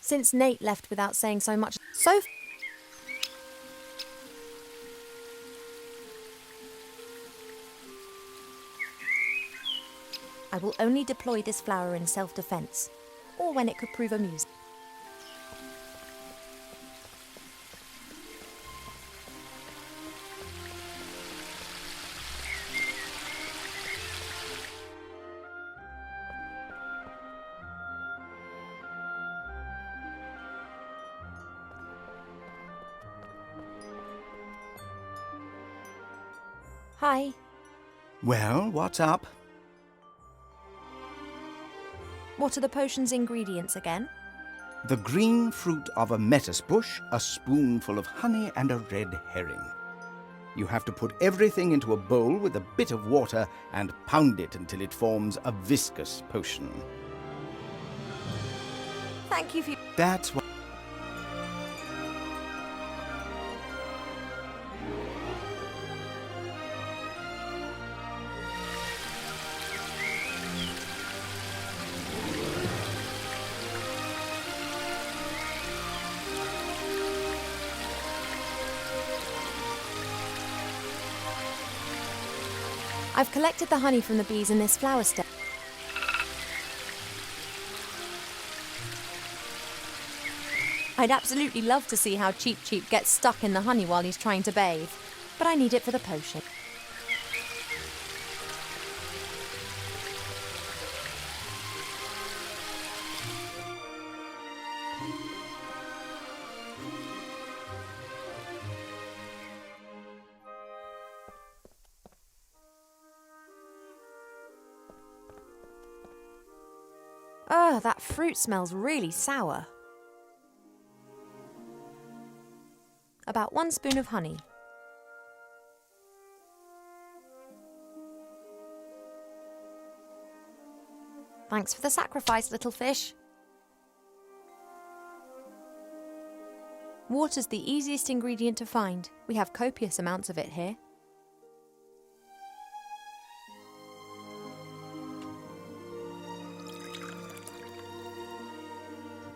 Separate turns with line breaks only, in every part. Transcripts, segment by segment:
Since Nate left without saying so much, I will only deploy this flower in self-defense, or when it could prove amusing. Hi.
Well, what's up?
What are the potion's ingredients again?
The green fruit of a metis bush, a spoonful of honey, and a red herring. You have to put everything into a bowl with a bit of water and pound it until it forms a viscous potion.
Thank you for...
That's what...
I've collected the honey from the bees in this flower stem. I'd absolutely love to see how Cheep Cheep gets stuck in the honey while he's trying to bathe, but I need it for the potion. Ugh, that fruit smells really sour. About 1 spoon of honey. Thanks for the sacrifice, little fish. Water's the easiest ingredient to find. We have copious amounts of it here.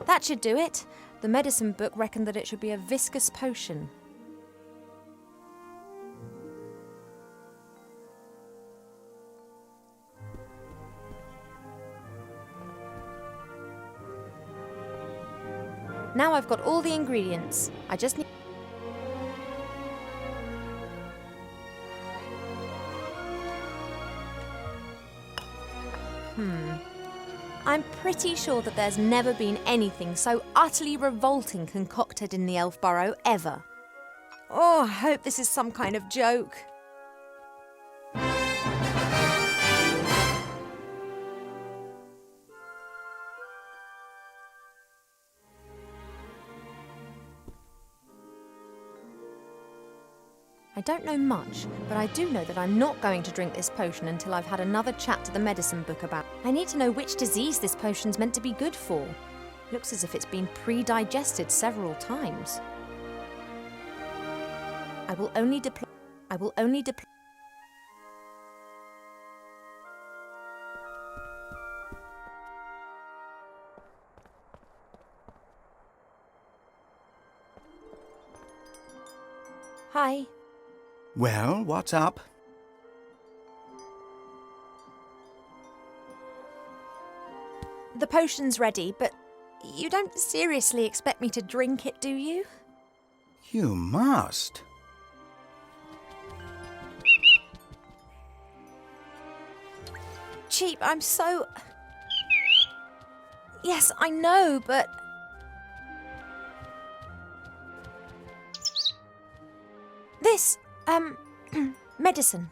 That should do it. The medicine book reckoned that it should be a viscous potion. Now I've got all the ingredients. I just need... I'm pretty sure that there's never been anything so utterly revolting concocted in the Elf Burrow ever. Oh, I hope this is some kind of joke. I don't know much, but I do know that I'm not going to drink this potion until I've had another chat to the medicine book about it. I need to know which disease this potion's meant to be good for. Looks as if it's been pre-digested several times. I will only deploy... Hi.
Well, what's up?
The potion's ready, but you don't seriously expect me to drink it, do you?
You must.
Cheep, I'm so... Yes, I know, but... This, medicine.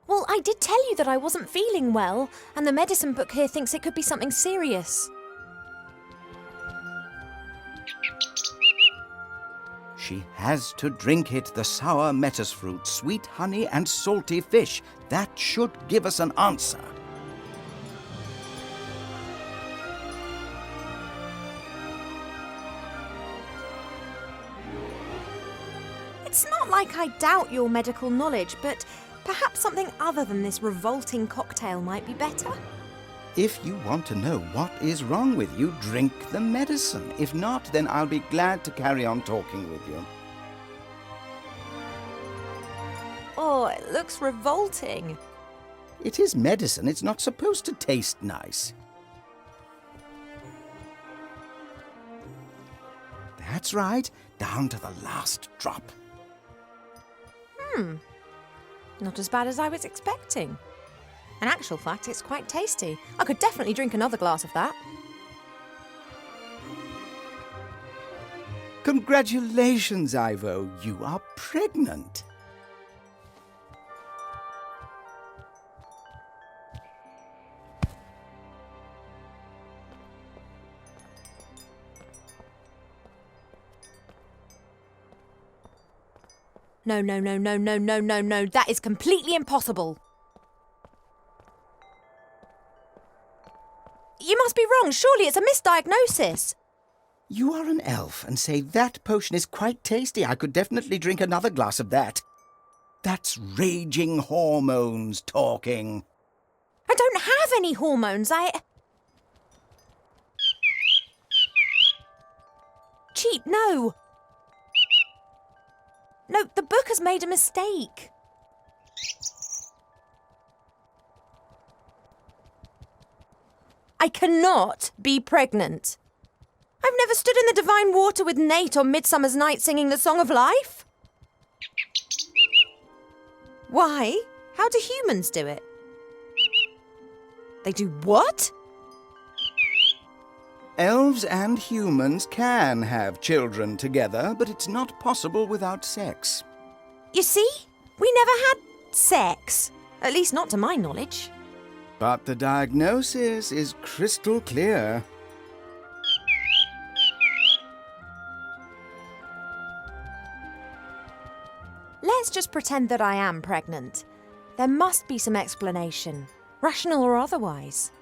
Well, I did tell you that I wasn't feeling well, and the medicine book here thinks it could be something serious.
She has to drink it, the sour metis fruit, sweet honey and salty fish. That should give us an answer.
It's not like I doubt your medical knowledge, but perhaps something other than this revolting cocktail might be better.
If you want to know what is wrong with you, drink the medicine. If not, then I'll be glad to carry on talking with you.
Oh, it looks revolting.
It is medicine. It's not supposed to taste nice. That's right. Down to the last drop.
Not as bad as I was expecting. In actual fact, it's quite tasty. I could definitely drink another glass of that.
Congratulations, Ivo. You are pregnant.
No. That is completely impossible. You must be wrong. Surely it's a misdiagnosis.
You are an elf and say that potion is quite tasty. I could definitely drink another glass of that. That's raging hormones talking.
I don't have any hormones. Cheat, no. No, the book has made a mistake. I cannot be pregnant. I've never stood in the divine water with Nate on Midsummer's Night singing the Song of Life. Why? How do humans do it? They do what?
Elves and humans can have children together, but it's not possible without sex.
You see? We never had sex. At least not to my knowledge.
But the diagnosis is crystal clear.
Let's just pretend that I am pregnant. There must be some explanation, rational or otherwise.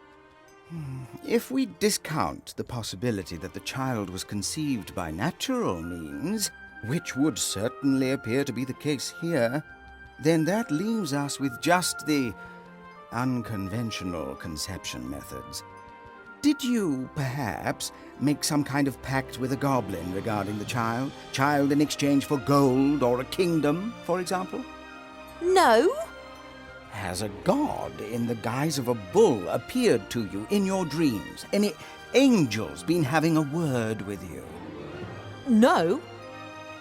If we discount the possibility that the child was conceived by natural means, which would certainly appear to be the case here, then that leaves us with just the unconventional conception methods. Did you, perhaps, make some kind of pact with a goblin regarding the child? Child in exchange for gold or a kingdom, for example?
No.
Has a god in the guise of a bull appeared to you in your dreams? Any angels been having a word with you?
No.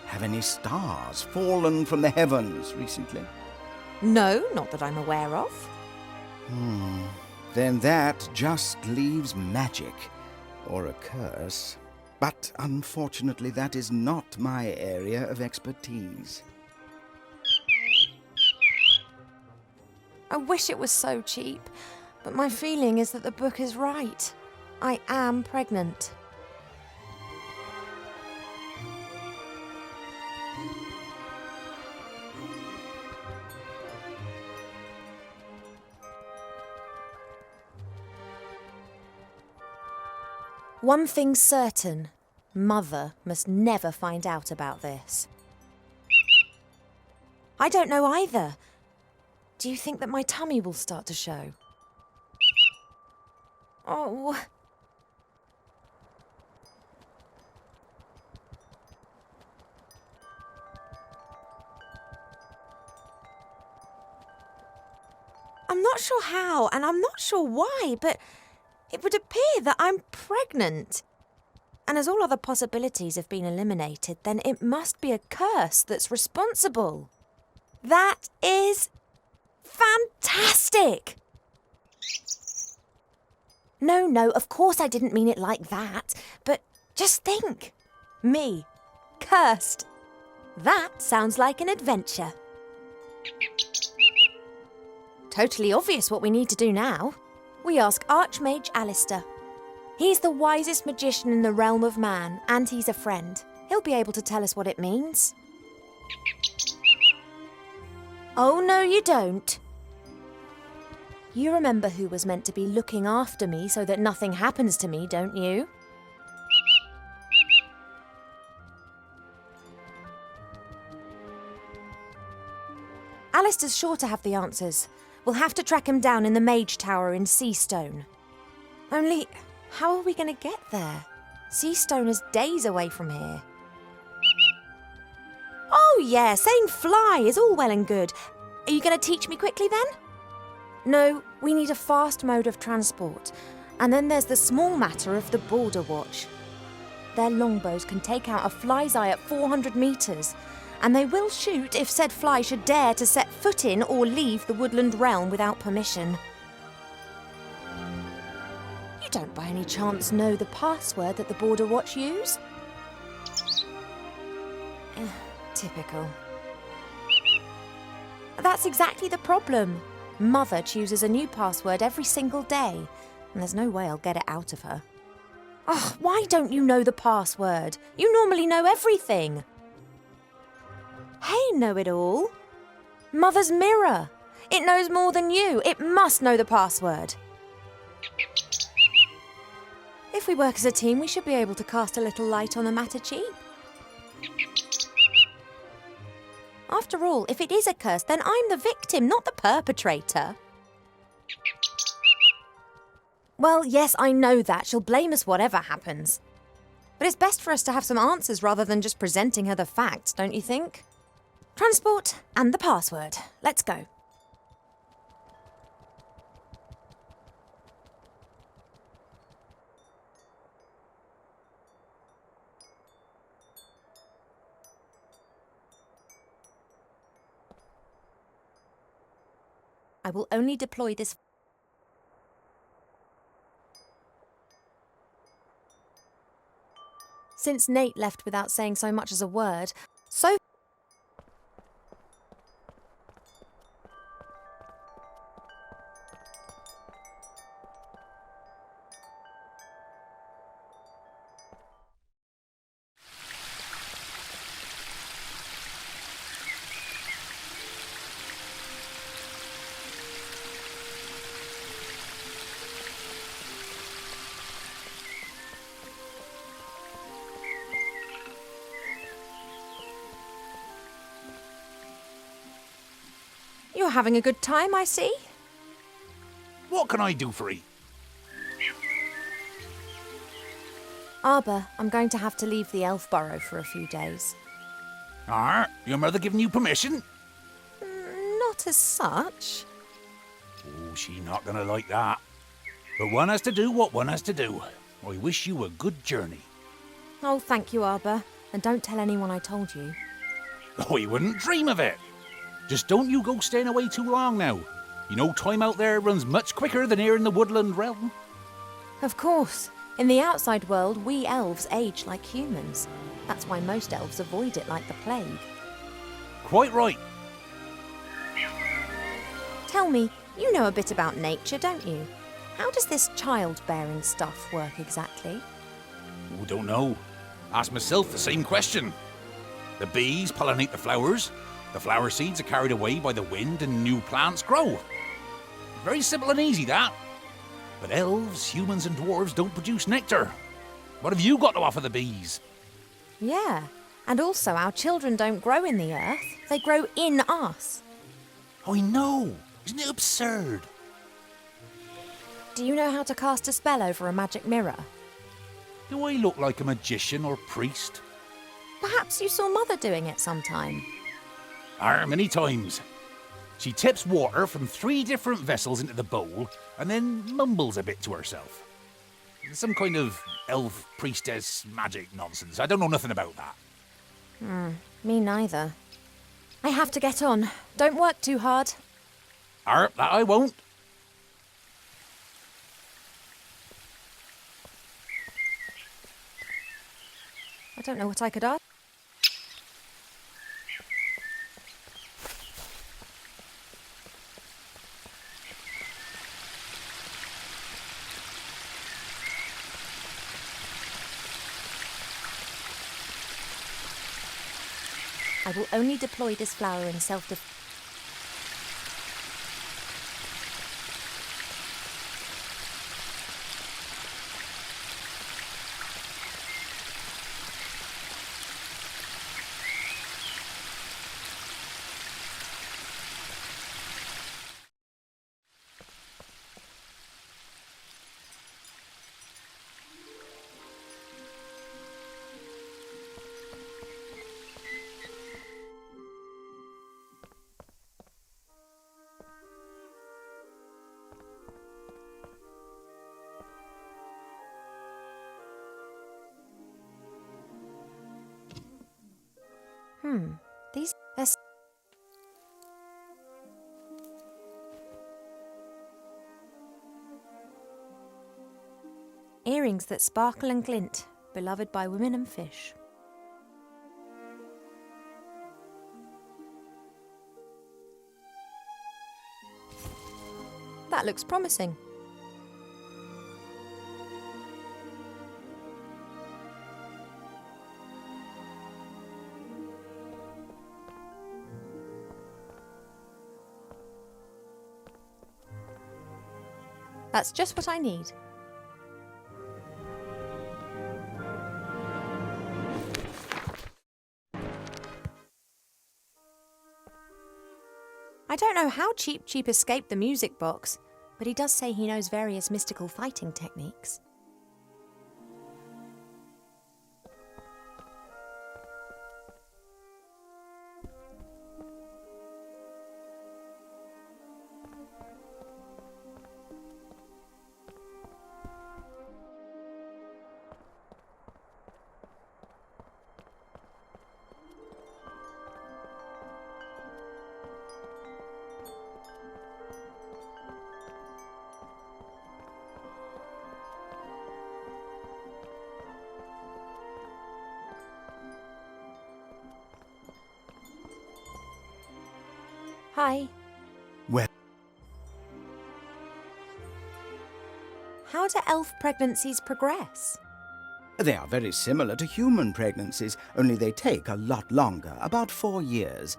Have any stars fallen from the heavens recently?
No, not that I'm aware of.
Then that just leaves magic, or a curse. But unfortunately, that is not my area of expertise.
I wish it was so cheap, but my feeling is that the book is right. I am pregnant. One thing's certain. Mother must never find out about this. I don't know either. Do you think that my tummy will start to show? Oh. I'm not sure how, and I'm not sure why, but it would appear that I'm pregnant. And as all other possibilities have been eliminated, then it must be a curse that's responsible. That is fantastic! No, of course I didn't mean it like that. But just think. Me. Cursed. That sounds like an adventure. Totally obvious what we need to do now. We ask Archmage Alistair. He's the wisest magician in the realm of man, and he's a friend. He'll be able to tell us what it means. Oh, no, you don't. You remember who was meant to be looking after me so that nothing happens to me, don't you? Alistair's sure to have the answers. We'll have to track him down in the Mage Tower in Seastone. Only, how are we going to get there? Seastone is days away from here. Oh yeah, saying fly is all well and good. Are you going to teach me quickly then? No, we need a fast mode of transport. And then there's the small matter of the Border Watch. Their longbows can take out a fly's eye at 400 metres, and they will shoot if said fly should dare to set foot in or leave the woodland realm without permission. You don't by any chance know the password that the Border Watch use? Typical. That's exactly the problem. Mother chooses a new password every single day, and there's no way I'll get it out of her. Oh, why don't you know the password? You normally know everything. Hey, know-it-all. Mother's mirror. It knows more than you. It must know the password. If we work as a team, we should be able to cast a little light on the matter cheap. After all, if it is a curse, then I'm the victim, not the perpetrator. Well, yes, I know that. She'll blame us whatever happens. But it's best for us to have some answers rather than just presenting her the facts, don't you think? Transport and the password. Let's go. I will only deploy this. Since Nate left without saying so much as a word, so you're having a good time, I see.
What can I do for 'ee?
Arbor, I'm going to have to leave the Elf Burrow for a few days.
Your mother giving you permission?
Not as such.
Oh, she not gonna like that. But one has to do what one has to do. I wish you a good journey.
Oh, thank you, Arbor. And don't tell anyone I told you.
I wouldn't dream of it. Just don't you go staying away too long now. You know time out there runs much quicker than here in the woodland realm.
Of course. In the outside world, we elves age like humans. That's why most elves avoid it like the plague.
Quite right.
Tell me, you know a bit about nature, don't you? How does this childbearing stuff work exactly?
Oh, don't know. Ask myself the same question. The bees pollinate the flowers. The flower seeds are carried away by the wind and new plants grow. Very simple and easy, that. But elves, humans and dwarves don't produce nectar. What have you got to offer the bees?
Yeah, and also our children don't grow in the earth. They grow in us.
I know. Isn't it absurd?
Do you know how to cast a spell over a magic mirror?
Do I look like a magician or priest?
Perhaps you saw Mother doing it sometime.
Many times. She tips water from 3 different vessels into the bowl and then mumbles a bit to herself. Some kind of elf priestess magic nonsense. I don't know nothing about that.
Me neither. I have to get on. Don't work too hard.
That I won't.
I don't know what I could ask. I will only deploy this flower in self-defense. They're earrings that sparkle and glint, beloved by women and fish. That looks promising. That's just what I need. I don't know how Cheep Cheep escaped the music box, but he does say he knows various mystical fighting techniques. Hi.
Well,
How do elf pregnancies progress?
they are very similar to human pregnancies, only they take a lot longer, about 4 years.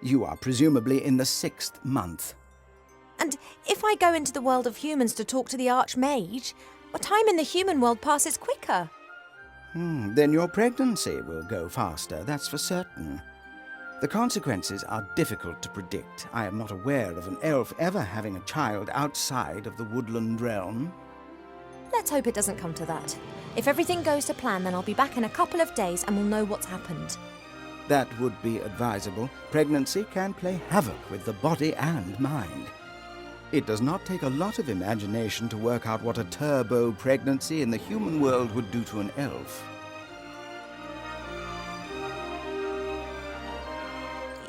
You are presumably in the 6th month.
And if I go into the world of humans to talk to the Archmage, time in the human world passes quicker.
Then your pregnancy will go faster, that's for certain. The consequences are difficult to predict. I am not aware of an elf ever having a child outside of the woodland realm.
Let's hope it doesn't come to that. If everything goes to plan, then I'll be back in a couple of days and we'll know what's happened.
That would be advisable. Pregnancy can play havoc with the body and mind. It does not take a lot of imagination to work out what a turbo pregnancy in the human world would do to an elf.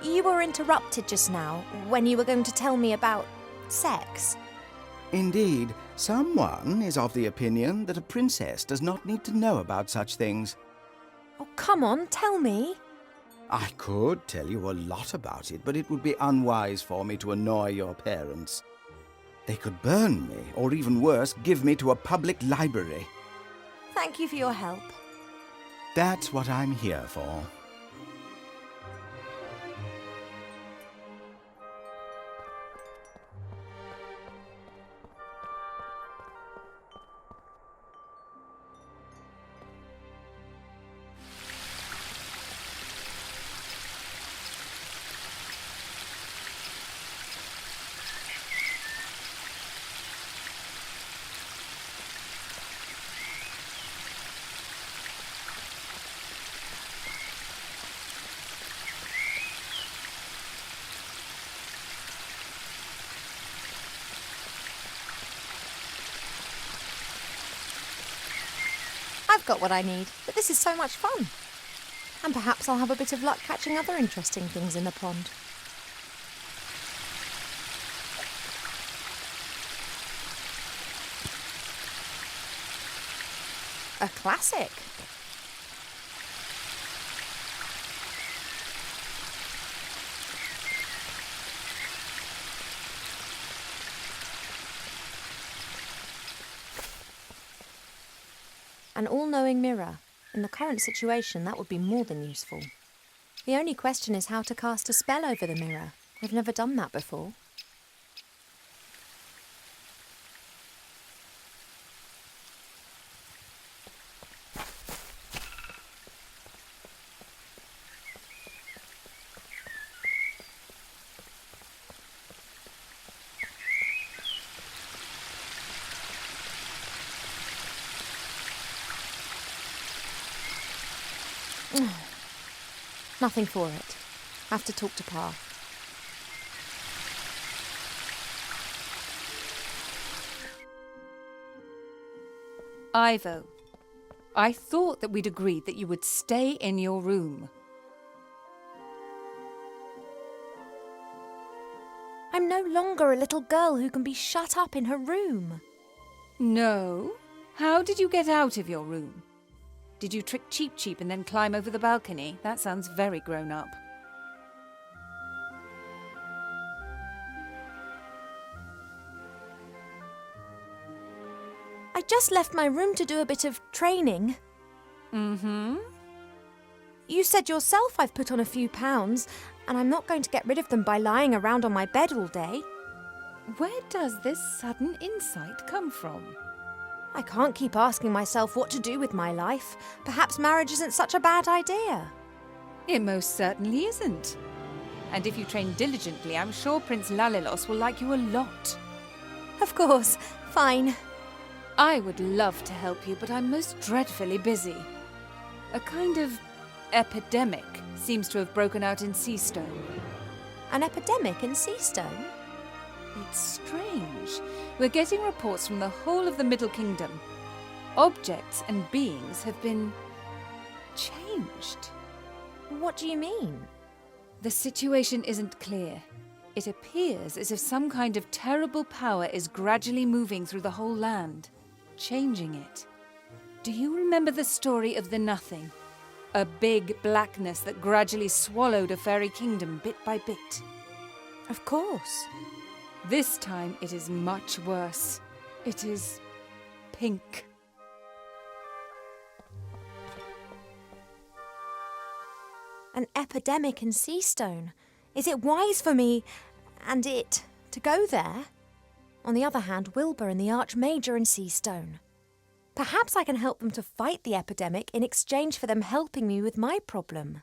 You were interrupted just now when you were going to tell me about sex.
Indeed, someone is of the opinion that a princess does not need to know about such things.
Oh, come on, tell me.
I could tell you a lot about it, but it would be unwise for me to annoy your parents. They could burn me, or even worse, give me to a public library.
Thank you for your help.
That's what I'm here for.
I've got what I need, but this is so much fun. And perhaps I'll have a bit of luck catching other interesting things in the pond. A classic. An all-knowing mirror. In the current situation, that would be more than useful. The only question is how to cast a spell over the mirror. I've never done that before. Nothing for it. Have to talk to Pa.
Ivo, I thought that we'd agreed that you would stay in your room.
no longer a little girl who can be shut up in her room.
No. How did you get out of your room? Did you trick Cheep Cheep and then climb over the balcony? That sounds very grown up.
I just left my room to do a bit of training.
Mm-hmm.
You said yourself I've put on a few pounds, and I'm not going to get rid of them by lying around on my bed all day.
Where does this sudden insight come from?
I can't keep asking myself what to do with my life. Perhaps marriage isn't such a bad idea.
It most certainly isn't. And if you train diligently, I'm sure Prince Lalilos will like you a lot.
Of course, fine.
I would love to help you, but I'm most dreadfully busy. A kind of epidemic seems to have broken out in Seastone.
An epidemic in Seastone?
It's strange. We're getting reports from the whole of the Middle Kingdom. Objects and beings have been changed.
What do you mean?
The situation isn't clear. It appears as if some kind of terrible power is gradually moving through the whole land, changing it. Do you remember the story of the Nothing? A big blackness that gradually swallowed a fairy kingdom bit by bit.
Of course.
This time it is much worse. It is pink.
An epidemic in Seastone. Is it wise for me and it to go there? On the other hand, Wilbur and the Archmage are in Seastone. Perhaps I can help them to fight the epidemic in exchange for them helping me with my problem.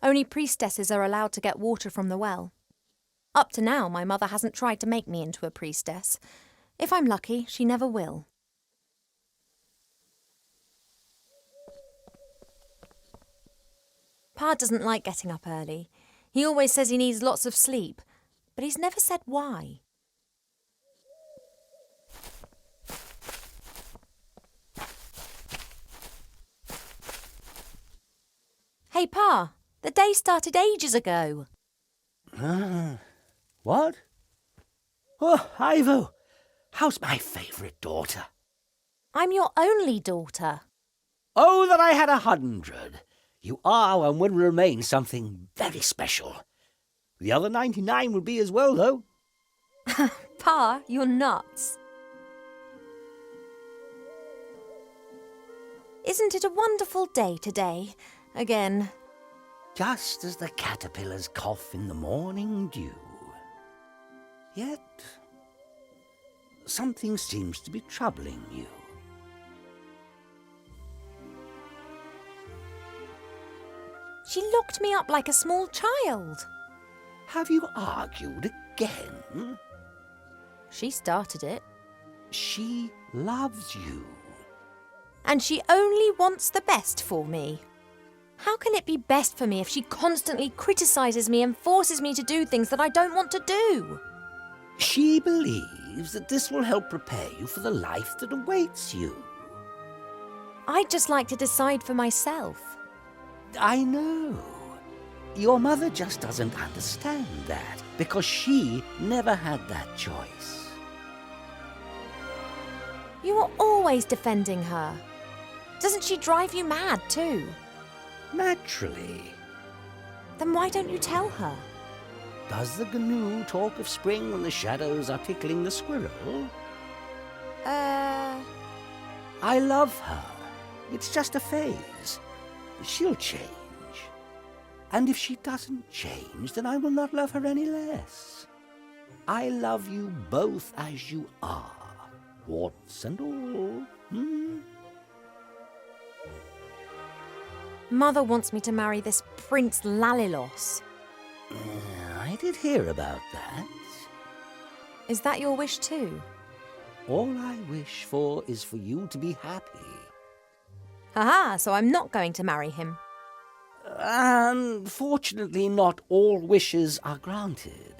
Only priestesses are allowed to get water from the well. Up to now, my mother hasn't tried to make me into a priestess. If I'm lucky, she never will. Pa doesn't like getting up early. He always says he needs lots of sleep, but he's never said why. Hey, Pa, the day started ages ago.
What? Oh, Ivo, how's my favourite daughter?
I'm your only daughter.
Oh, that I had 100. You are and will remain something very special. The other 99 will be as well, though.
Pa, you're nuts. Isn't it a wonderful day today? Again.
Just as the caterpillars cough in the morning dew. Yet, something seems to be troubling you.
She locked me up like a small child.
Have you argued again?
She started it.
She loves you.
And she only wants the best for me. How can it be best for me if she constantly criticises me and forces me to do things that I don't want to do?
She believes that this will help prepare you for the life that awaits you.
I'd just like to decide for myself.
I know. Your mother just doesn't understand that, because she never had that choice.
You are always defending her. Doesn't she drive you mad too?
Naturally.
Then why don't you tell her?
Does the GNU talk of spring when the shadows are tickling the squirrel? I love her. It's just a phase. She'll change. And if she doesn't change, then I will not love her any less. I love you both as you are, warts and all.
Mother wants me to marry this Prince Lalilos.
I did hear about that.
Is that your wish too?
All I wish for is for you to be happy.
Haha, so I'm not going to marry him.
Unfortunately, not all wishes are granted.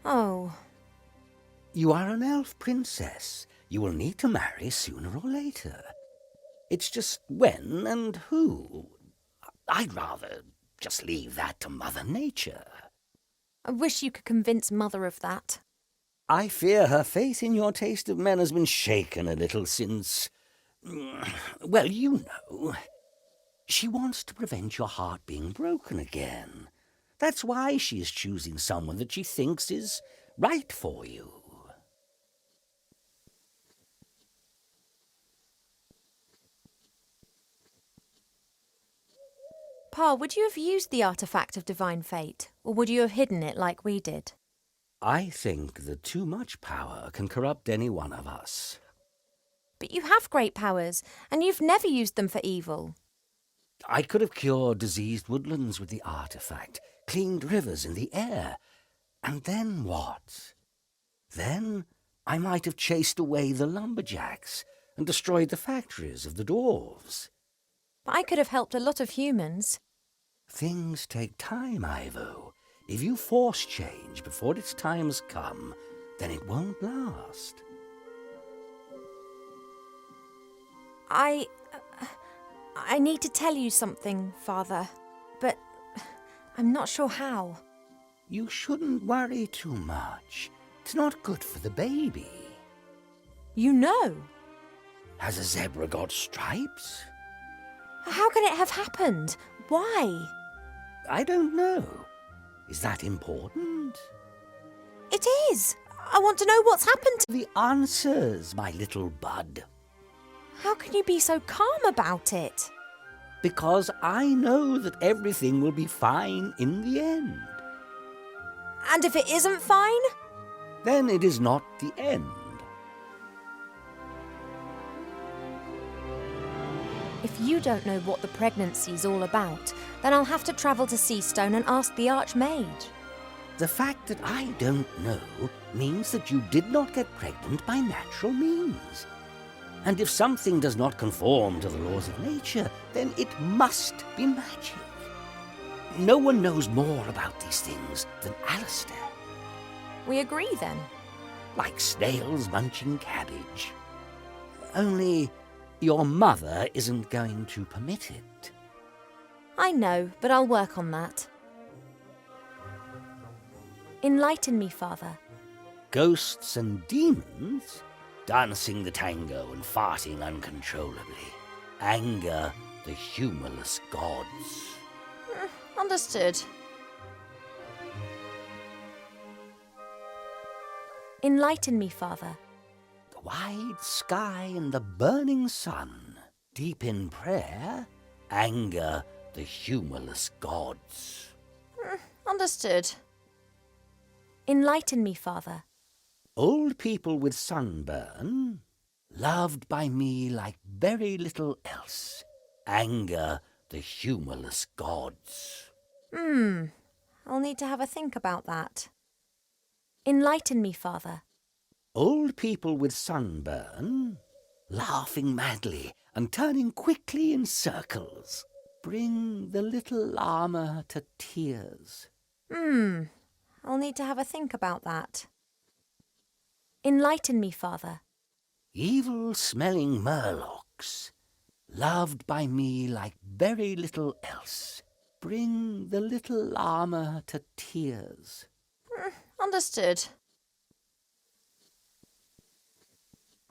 Oh.
You are an elf princess. You will need to marry sooner or later. It's just when and who. I'd rather just leave that to Mother Nature.
I wish you could convince Mother of that.
I fear her faith in your taste of men has been shaken a little since... well, you know. She wants to prevent your heart being broken again. That's why she is choosing someone that she thinks is right for you.
Pa, would you have used the artifact of divine fate, or would you have hidden it like we did?
I think that too much power can corrupt any one of us.
But you have great powers, and you've never used them for evil.
I could have cured diseased woodlands with the artifact, cleaned rivers in the air. And then what? Then I might have chased away the lumberjacks and destroyed the factories of the dwarves.
But I could have helped a lot of humans.
Things take time, Ivo. If you force change before its time has come, then it won't last.
I need to tell you something, Father, but I'm not sure how.
You shouldn't worry too much. It's not good for the baby.
You know.
Has a zebra got stripes?
How can it have happened? Why?
I don't know. Is that important?
It is. I want to know what's happened to...
The answers, my little bud.
How can you be so calm about it?
Because I know that everything will be fine in the end.
And if it isn't fine?
Then it is not the end.
If you don't know what the pregnancy's all about, then I'll have to travel to Seastone and ask the Archmage.
The fact that I don't know means that you did not get pregnant by natural means. And if something does not conform to the laws of nature, then it must be magic. No one knows more about these things than Alistair.
We agree then.
Like snails munching cabbage. Only your mother isn't going to permit it.
I know, but I'll work on that. Enlighten me, Father.
Ghosts and demons? Dancing the tango and farting uncontrollably. Anger the humorless gods.
Understood. Enlighten me, Father.
The wide sky and the burning sun. Deep in prayer, anger the humorless gods.
Understood. Enlighten me, Father.
Old people with sunburn, loved by me like very little else. Anger the humorless gods.
I'll need to have a think about that. Enlighten me, Father.
Old people with sunburn, laughing madly and turning quickly in circles, bring the little llama to tears.
I'll need to have a think about that. Enlighten me, Father.
Evil-smelling murlocs, loved by me like very little else, bring the little llama to tears.
Understood.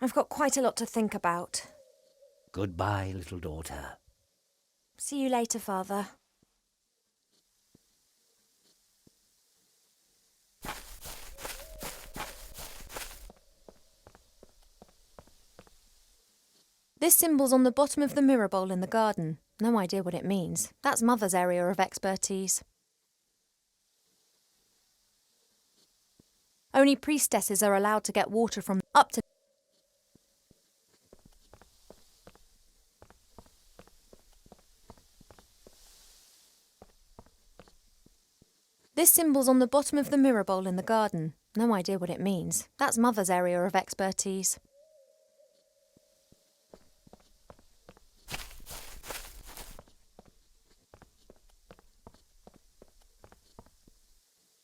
I've got quite a lot to think about.
Goodbye, little daughter.
See you later, Father. This symbol's on the bottom of the mirror bowl in the garden. No idea what it means. That's Mother's area of expertise. Only priestesses are allowed to get water from up to... This symbol's on the bottom of the mirror bowl in the garden. No idea what it means. That's Mother's area of expertise.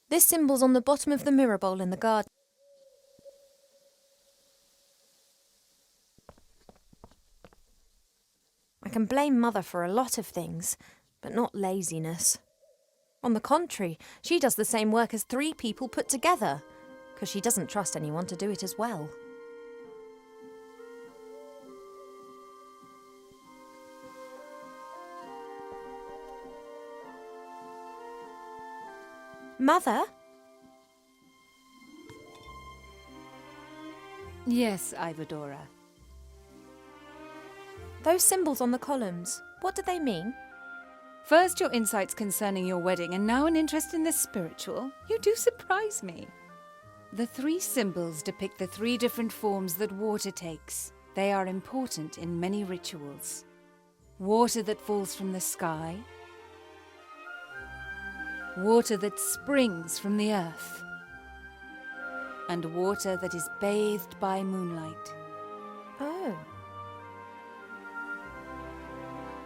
This symbol's on the bottom of the mirror bowl in the garden. can blame Mother for a lot of things, but not laziness. On the contrary, she does the same work as 3 people put together, because she doesn't trust anyone to do it as well. Mother?
Yes, Ivadora.
Those symbols on the columns, what do they mean?
First your insights concerning your wedding, and now an interest in the spiritual. You do surprise me. The 3 symbols depict the 3 different forms that water takes. They are important in many rituals. Water that falls from the sky. Water that springs from the earth. And water that is bathed by moonlight.
Oh.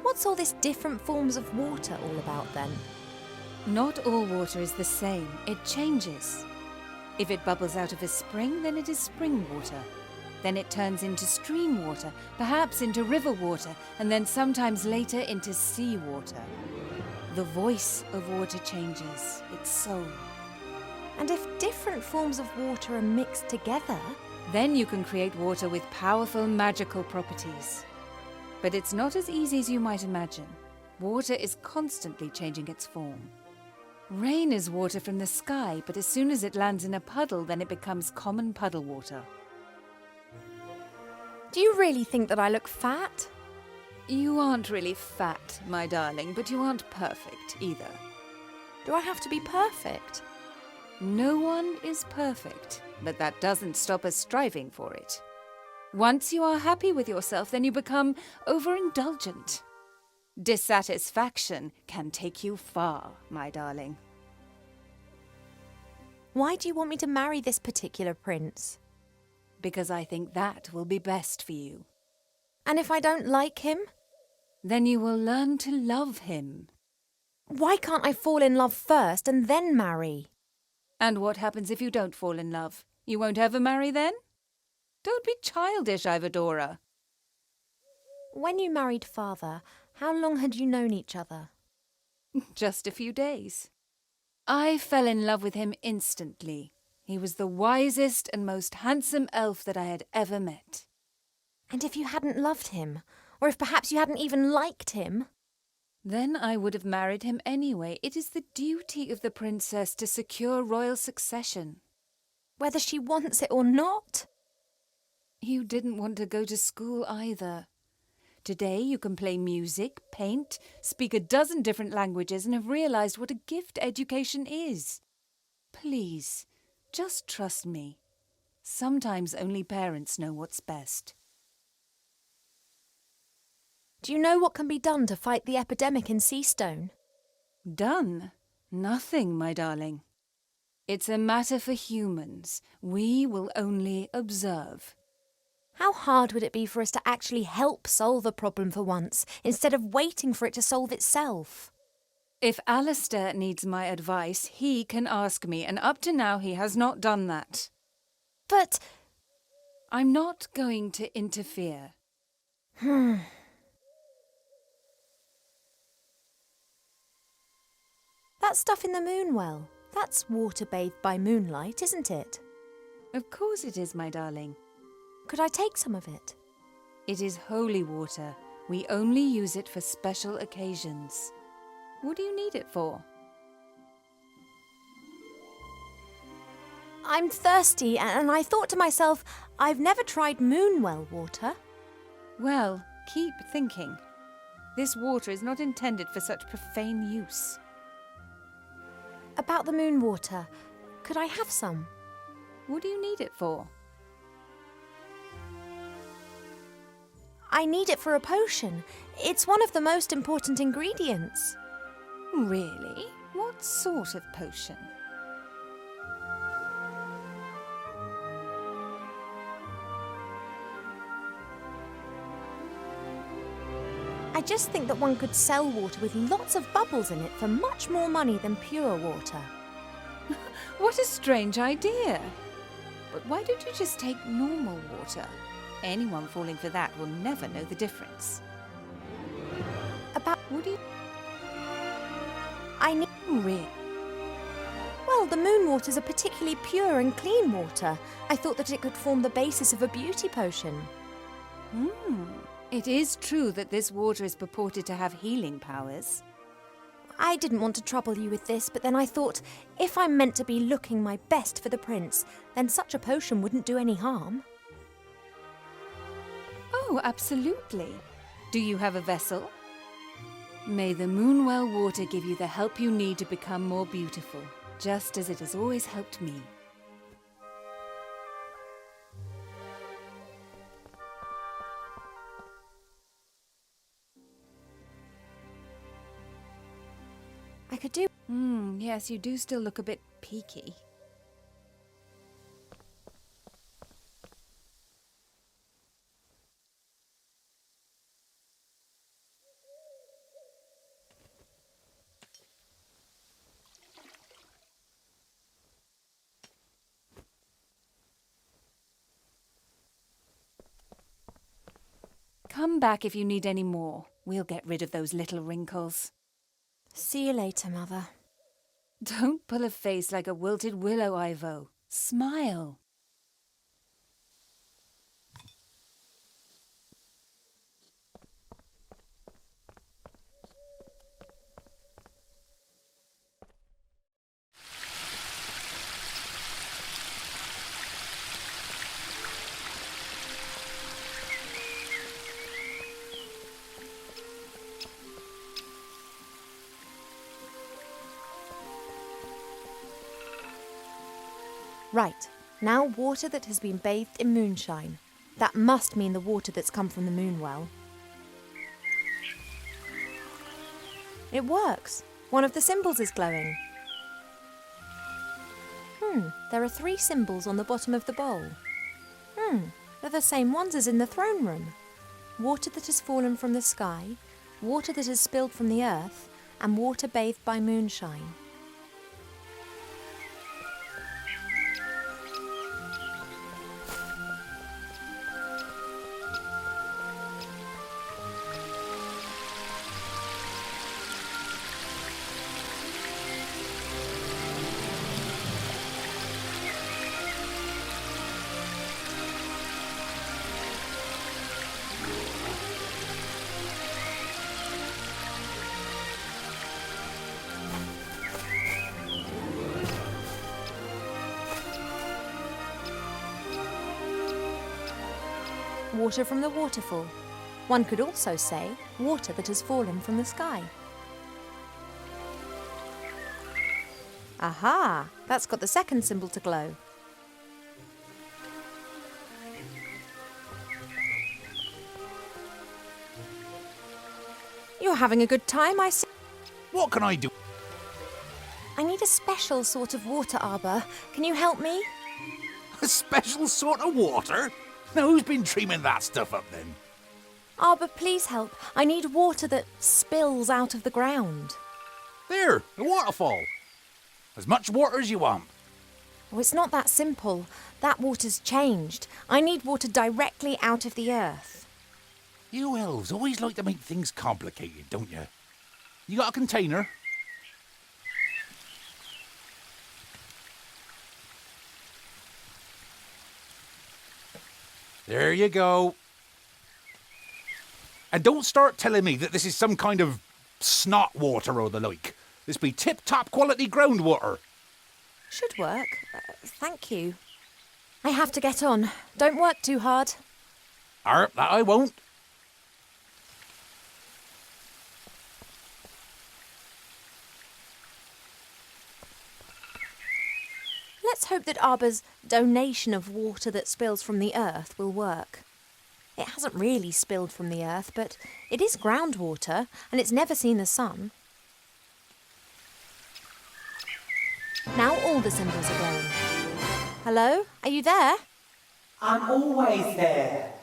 What's all this different forms of water all about then?
Not all water is the same. It changes. If it bubbles out of a spring, then it is spring water. Then it turns into stream water, perhaps into river water, and then sometimes later into sea water. The voice of water changes, its soul.
And if different forms of water are mixed together,
Then you can create water with powerful magical properties. But it's not as easy as you might imagine. Water is constantly changing its form. Rain is water from the sky, but as soon as it lands in a puddle, then it becomes common puddle water.
do you really think that I look fat?
You aren't really fat, my darling, but you aren't perfect either.
Do I have to be perfect?
No one is perfect, but that doesn't stop us striving for it. Once you are happy with yourself, then you become overindulgent. Dissatisfaction can take you far, my darling.
Why do you want me to marry this particular prince?
Because I think that will be best for you.
And if I don't like him?
Then you will learn to love him.
Why can't I fall in love first and then marry?
And what happens if you don't fall in love? You won't ever marry then? Don't be childish, Ivadora.
When you married Father, how long had you known each other?
Just a few days. I fell in love with him instantly. He was the wisest and most handsome elf that I had ever met.
And if you hadn't loved him, or if perhaps you hadn't even liked him?
Then I would have married him anyway. It is the duty of the princess to secure royal succession.
Whether she wants it or not?
You didn't want to go to school either. Today you can play music, paint, speak a dozen different languages, and have realized what a gift education is. Please, just trust me. Sometimes only parents know what's best.
Do you know what can be done to fight the epidemic in Seastone?
Done? Nothing, my darling. It's a matter for humans. We will only observe.
How hard would it be for us to actually help solve a problem for once, instead of waiting for it to solve itself?
If Alistair needs my advice, he can ask me, and up to now he has not done that.
But...
I'm not going to interfere.
That stuff in the Moonwell, that's water bathed by moonlight, isn't it?
Of course it is, my darling.
Could I take some of it?
It is holy water. We only use it for special occasions. What do you need it for?
I'm thirsty, and I thought to myself, I've never tried Moonwell water.
Well, keep thinking. This water is not intended for such profane use.
About the moon water, could I have some?
What do you need it for?
I need it for a potion. It's one of the most important ingredients.
Really? What sort of potion?
I just think that one could sell water with lots of bubbles in it for much more money than pure water.
What a strange idea! But why don't you just take normal water? Anyone falling for that will never know the difference. What do you...
I need...
Really?
Well, the moon waters are particularly pure and clean water. I thought that it could form the basis of a beauty potion.
It is true that this water is purported to have healing powers.
I didn't want to trouble you with this, but then I thought, if I'm meant to be looking my best for the prince, then such a potion wouldn't do any harm.
Oh, absolutely. Do you have a vessel? May the Moonwell water give you the help you need to become more beautiful, just as it has always helped me.
I could do...
Yes, you do still look a bit peaky. Come back if you need any more. We'll get rid of those little wrinkles.
See you later, Mother.
Don't pull a face like a wilted willow, Ivo. Smile.
Right, now water that has been bathed in moonshine. That must mean the water that's come from the moonwell. It works. One of the symbols is glowing. There are 3 symbols on the bottom of the bowl. They're the same ones as in the throne room. Water that has fallen from the sky, water that has spilled from the earth, and water bathed by moonshine. Water from the waterfall. One could also say water that has fallen from the sky. Aha! That's got the second symbol to glow. You're having a good time, I see.
What can I do?
I need a special sort of water, Arbor. Can you help me?
A special sort of water? Now, who's been dreaming that stuff up then?
Arbor, please help. I need water that spills out of the ground.
There, a waterfall. As much water as you want.
Oh, it's not that simple. That water's changed. I need water directly out of the earth.
You elves always like to make things complicated, don't you? You got a container? There you go. And don't start telling me that this is some kind of snot water or the like. This be tip-top quality groundwater.
Should work. Thank you. I have to get on. Don't work too hard.
That I won't.
Let's hope that Arbor's donation of water that spills from the earth will work. It hasn't really spilled from the earth, but it is groundwater, and it's never seen the sun. Now all the symbols are glowing. Hello? Are you there?
I'm always there.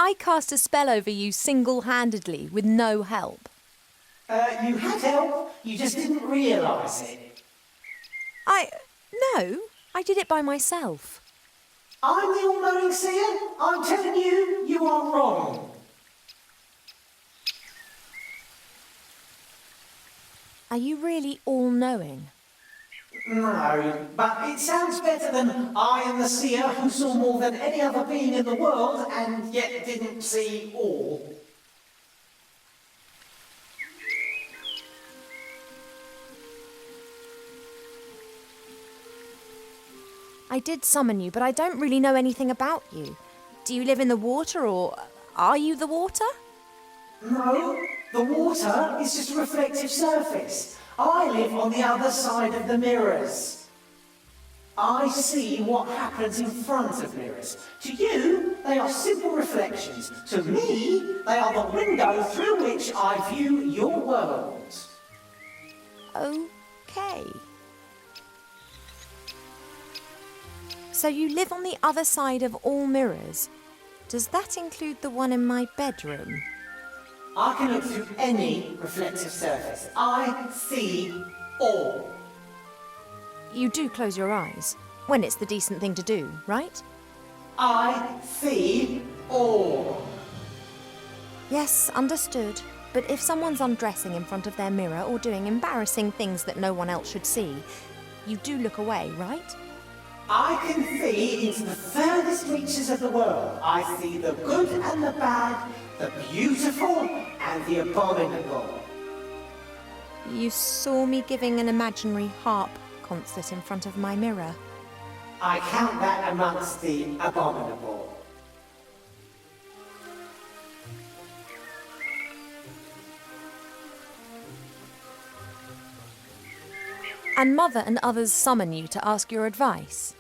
I cast a spell over you single-handedly with no help.
You had help, you just didn't realise it.
No, I did it by myself.
I'm the all-knowing seer. I'm telling you, you are wrong.
Are you really all-knowing?
No, but it sounds better than I am the seer who saw more than any other being in the world and yet didn't see all.
I did summon you, but I don't really know anything about you. Do you live in the water, or are you the water?
No, the water is just a reflective surface. I live on the other side of the mirrors. I see what happens in front of mirrors. To you, they are simple reflections. To me, they are the window through which I view your world.
Okay. So you live on the other side of all mirrors. Does that include the one in my bedroom?
I can look through any reflective surface. I see all.
You do close your eyes, when it's the decent thing to do, right?
I see all.
Yes, understood. But if someone's undressing in front of their mirror or doing embarrassing things that no one else should see, you do look away, right?
I can see into the furthest reaches of the world. I see the good and the bad, the beautiful and the abominable.
You saw me giving an imaginary harp concert in front of my mirror.
I count that amongst the abominable.
And Mother and others summon you to ask your advice.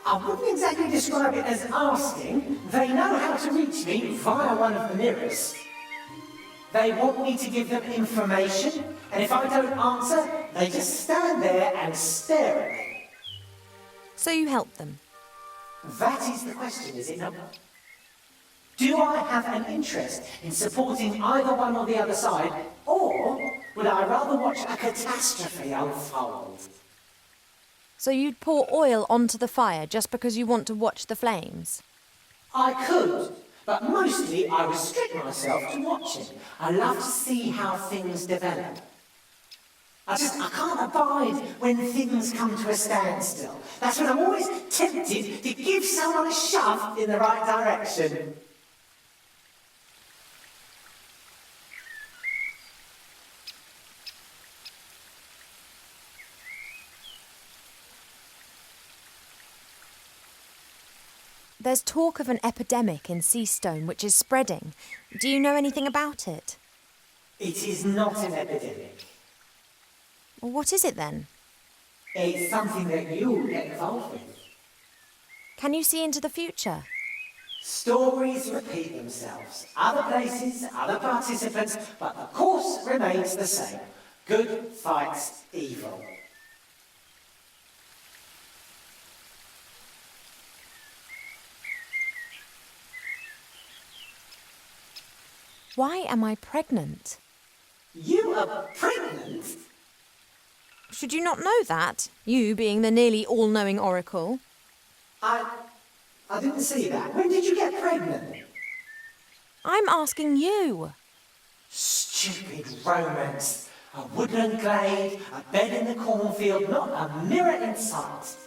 I wouldn't exactly describe it as asking. They know how to reach me via one of the mirrors. They want me to give them information, and if I don't answer, they just stand there and stare at me.
So you help them.
That is the question, is it not? Do I have an interest in supporting either one or the other side, or would I rather watch a catastrophe unfold?
So you'd pour oil onto the fire just because you want to watch the flames?
I could, but mostly I restrict myself to watching. I love to see how things develop. I can't abide when things come to a standstill. That's when I'm always tempted to give someone a shove in the right direction.
There's talk of an epidemic in Seastone which is spreading. Do you know anything about it?
It is not an epidemic.
Well, what is it then?
It's something that you'll get involved with.
Can you see into the future?
Stories repeat themselves. Other places, other participants, but the course remains the same. Good fights evil.
Why am I pregnant?
You are pregnant?
Should you not know that? You being the nearly all-knowing oracle.
I didn't see that. When did you get pregnant?
I'm asking you.
Stupid romance. A woodland glade, a bed in the cornfield, not a mirror in sight.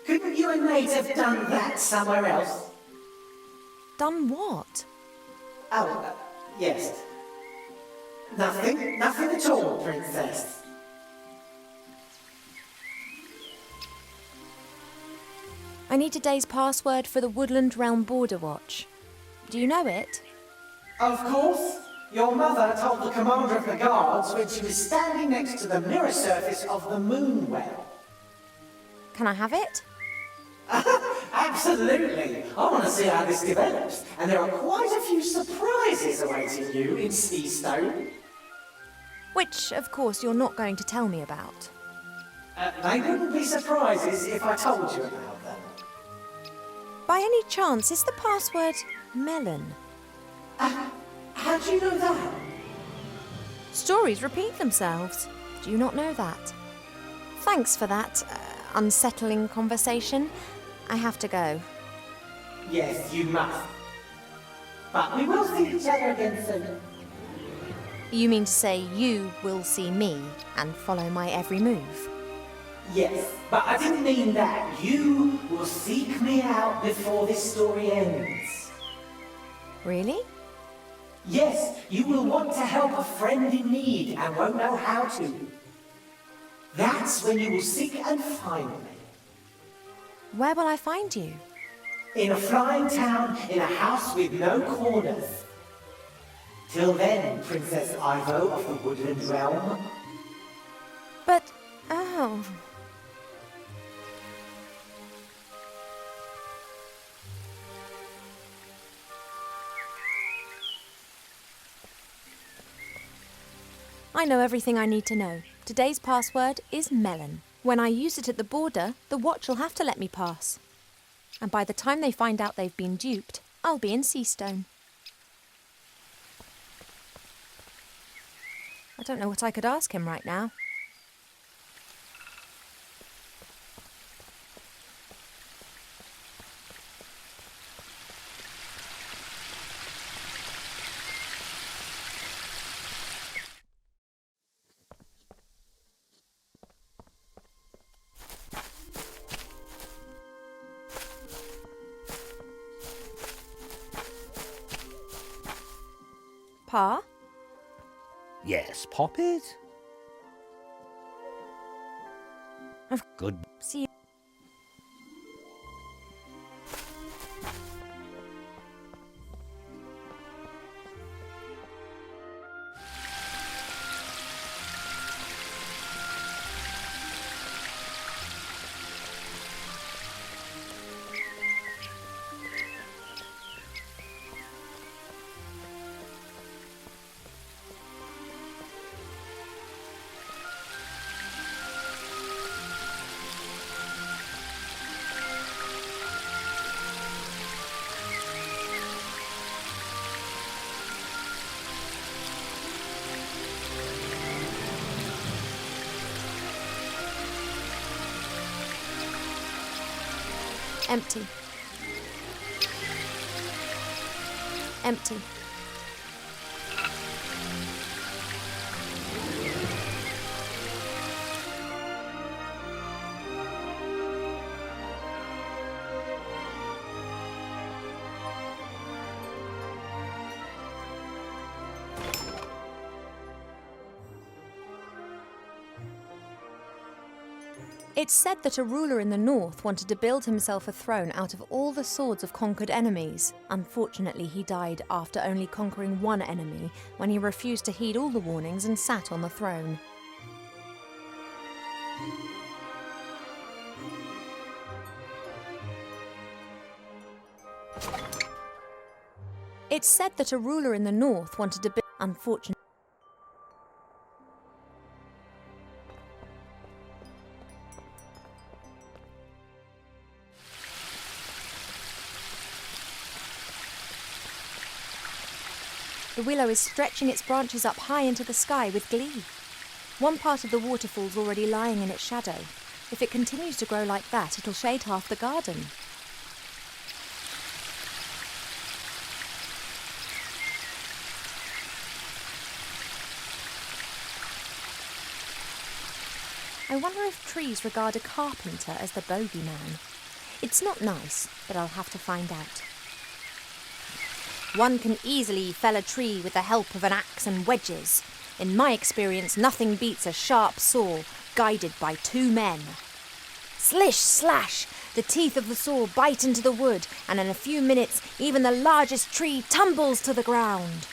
Couldn't you and Nate have done that somewhere else?
Done what?
Oh, yes. Nothing at all, Princess.
I need today's password for the Woodland Realm Border Watch. Do you know it?
Of course. Your mother told the commander of the guards when she was standing next to the mirror surface of the moon well.
Can I have it?
Absolutely. I want to see how this develops. And there are quite a few surprises awaiting you in Seastone.
Which, of course, you're not going to tell me about.
They wouldn't be surprises if I told you about them.
By any chance, is the password Melon.
How do you know that?
Stories repeat themselves. Do you not know that? Thanks for that unsettling conversation. I have to go.
Yes, you must. But we will see each other again soon.
You mean to say you will see me and follow my every move?
Yes, but I didn't mean that. You will seek me out before this story ends.
Really?
Yes, you will want to help a friend in need and won't know how to. That's when you will seek and find me.
Where will I find you?
In a flying town, in a house with no corners. Till then, Princess Ivo of the Woodland Realm.
But, oh... I know everything I need to know. Today's password is melon. When I use it at the border, the watch will have to let me pass. And by the time they find out they've been duped, I'll be in Seastone. I don't know what I could ask him right now. Pa?
Yes, Poppet? Good.
See you. Empty. Empty. It's said that a ruler in the north wanted to build himself a throne out of all the swords of conquered enemies. Unfortunately, he died after only conquering one enemy, when he refused to heed all the warnings and sat on the throne. It's said that a ruler in the north wanted to build... Unfortunately... The willow is stretching its branches up high into the sky with glee. One part of the waterfall's already lying in its shadow. If it continues to grow like that, it'll shade half the garden. I wonder if trees regard a carpenter as the bogeyman. It's not nice, but I'll have to find out. One can easily fell a tree with the help of an axe and wedges. In my experience, nothing beats a sharp saw guided by two men. Slish, slash! The teeth of the saw bite into the wood, and in a few minutes, even the largest tree tumbles to the ground.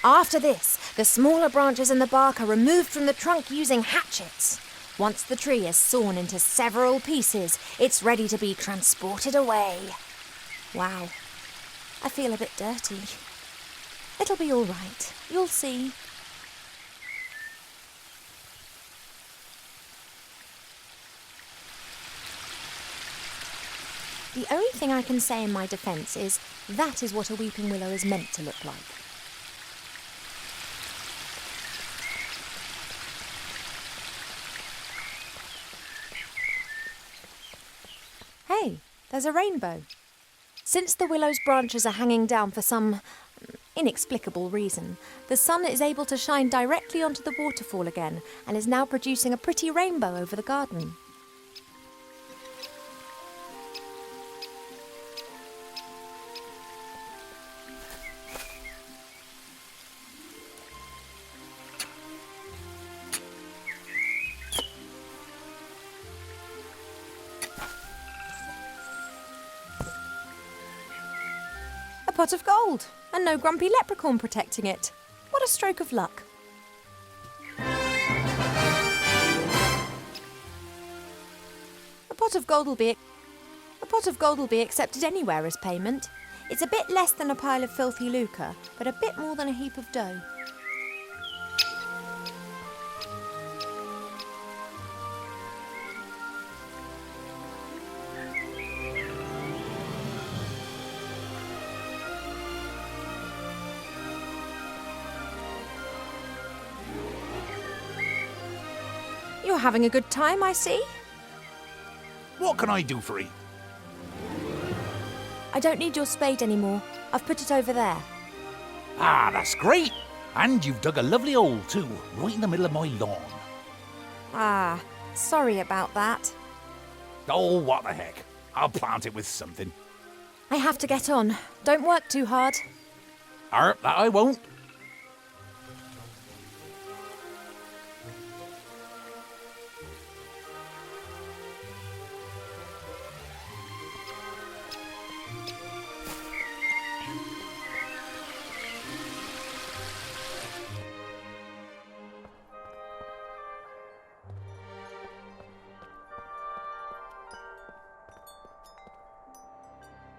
After this, the smaller branches and the bark are removed from the trunk using hatchets. Once the tree is sawn into several pieces, it's ready to be transported away. Wow. I feel a bit dirty. It'll be all right. You'll see. The only thing I can say in my defence is that is what a weeping willow is meant to look like. Hey, there's a rainbow. Since the willow's branches are hanging down for some inexplicable reason, the sun is able to shine directly onto the waterfall again and is now producing a pretty rainbow over the garden. A pot of gold, and no grumpy leprechaun protecting it. What a stroke of luck. A pot of gold will be accepted anywhere as payment. It's a bit less than a pile of filthy lucre, but a bit more than a heap of dough. You're having a good time, I see.
What can I do for you?
I don't need your spade anymore. I've put it over there.
Ah, that's great. And you've dug a lovely hole too, right in the middle of my lawn.
Ah, sorry about that.
Oh, what the heck. I'll plant it with something.
I have to get on. Don't work too hard.
That I won't.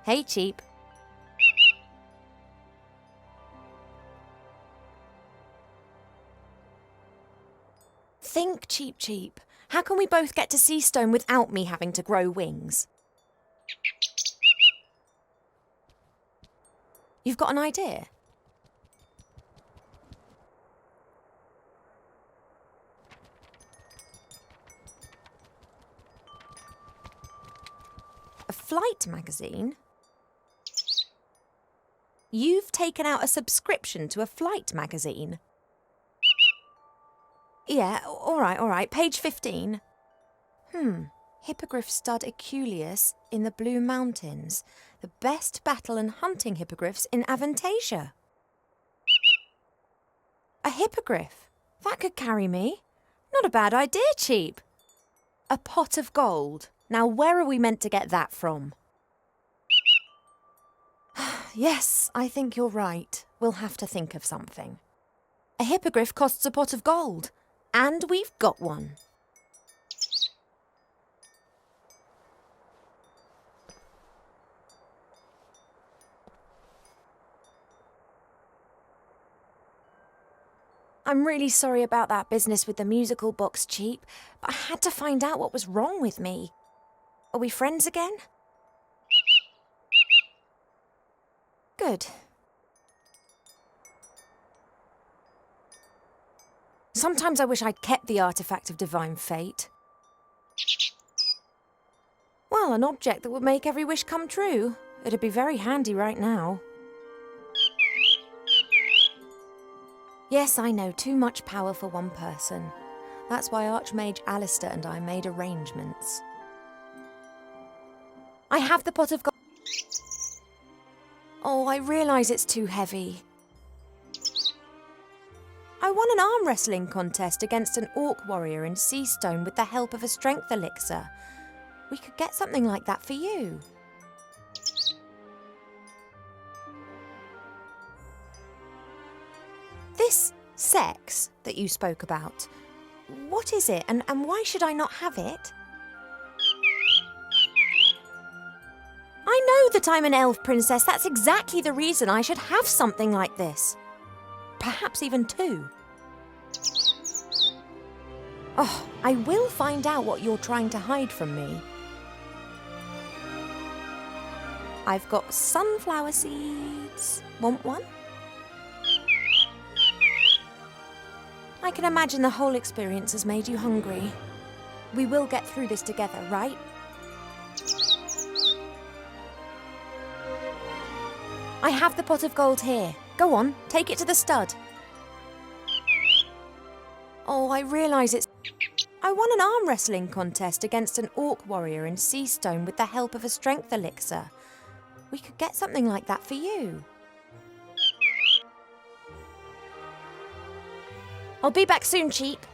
Hey, Cheap. Think, Cheap. How can we both get to Seastone without me having to grow wings? You've got an idea? A flight magazine? You've taken out a subscription to a flight magazine? Yeah, all right. Page 15. Hippogriff stud Eculeus in the Blue Mountains. The best battle and hunting hippogriffs in Avantasia. A hippogriff? That could carry me. Not a bad idea, Cheap. A pot of gold. Now, where are we meant to get that from? Yes, I think you're right. We'll have to think of something. A hippogriff costs a pot of gold. And we've got one. I'm really sorry about that business with the musical box, Cheap, but I had to find out what was wrong with me. Are we friends again? Good. Sometimes I wish I'd kept the artifact of divine fate. Well, an object that would make every wish come true. It'd be very handy right now. Yes, I know, too much power for one person. That's why Archmage Alistair and I made arrangements. I have the pot of gold. Oh, I realise it's too heavy. I won an arm wrestling contest against an orc warrior in Seastone with the help of a strength elixir. We could get something like that for you. This sex that you spoke about, what is it and why should I not have it? I know that I'm an elf princess. That's exactly the reason I should have something like this. Perhaps even two. Oh, I will find out what you're trying to hide from me. I've got sunflower seeds. Want one? I can imagine the whole experience has made you hungry. We will get through this together, right? I have the pot of gold here. Go on, take it to the stud. Oh, I realise I won an arm wrestling contest against an orc warrior in Seastone with the help of a strength elixir. We could get something like that for you. I'll be back soon, Cheap.